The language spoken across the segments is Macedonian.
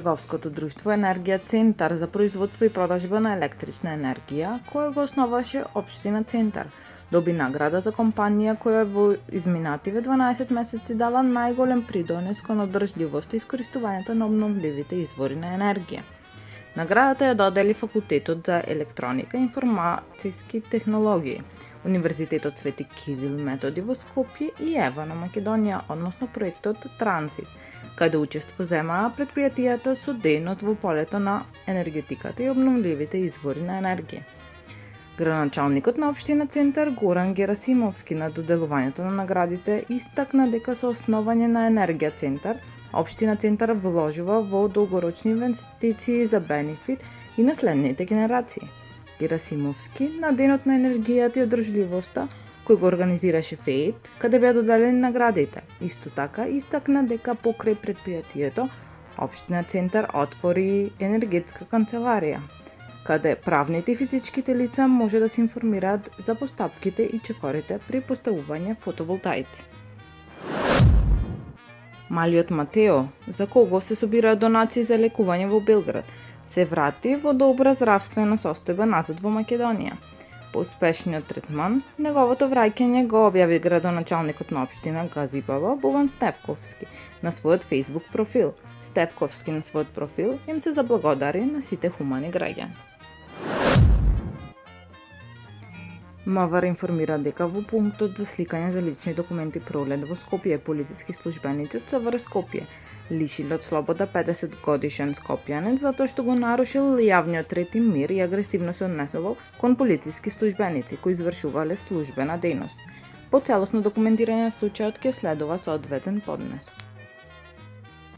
Трговското друштво Енергија Центар за производство и продажба на електрична енергија, кој го основаше Општина Центар, доби награда за компанија која во изминативе 12 месеци дала најголем придонес кон одржливост и искористувањето на обновливите извори на енергија. Наградата ја додели Факултетот за електроника и информациски технологии, Универзитетот Свети Кирил Методи во Скопје и ЕВА на Македонија, односно проектот Трансит, каде учество земаа предпријатијата со дејност во полето на енергетиката и обновливите извори на енергија. Градоначалникот на Општина Центар Горан Герасимовски на доделувањето на наградите истакна дека со основање на Енергија Центар, Општина Центар вложува во долгорочни инвестиции за бенефит и на следните генерации. Герасимовски на Денот на енергијата и одржливоста, кој го организираше ФЕИТ, каде беа доделени наградите. Исто така истакна дека покрај предпријатието, Општина Центар отвори енергетска канцеларија, каде правните и физичките лица може да се информираат за постапките и чекорите при поставување фотоволтаици. Малиот Матео, за кого се собираат донации за лекување во Белград, се врати во добра здравствена состојба назад во Македонија. По успешниот третман, неговото враќање го објави градоначалникот на општина Газибаба Бован Стефковски на својот Facebook профил. Стефковски на својот профил им се заблагодари на сите хумани граѓани. МВР информира дека во пунктот за сликање за лични документи Пролет во Скопје полициски службеници од СВР Скопје лишиле од слобода 50-годишен скопјанец затоа што го нарушил јавниот ред и мир и агресивно се однесувал кон полициски службеници кои извршувале службена дејност. По целосно документирање на случајот ќе следува соодветен поднес.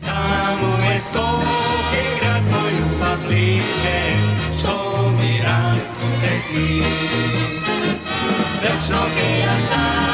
Таму е Скопје, град мој љубав лише, што ми расте сни. Вечно ќе ја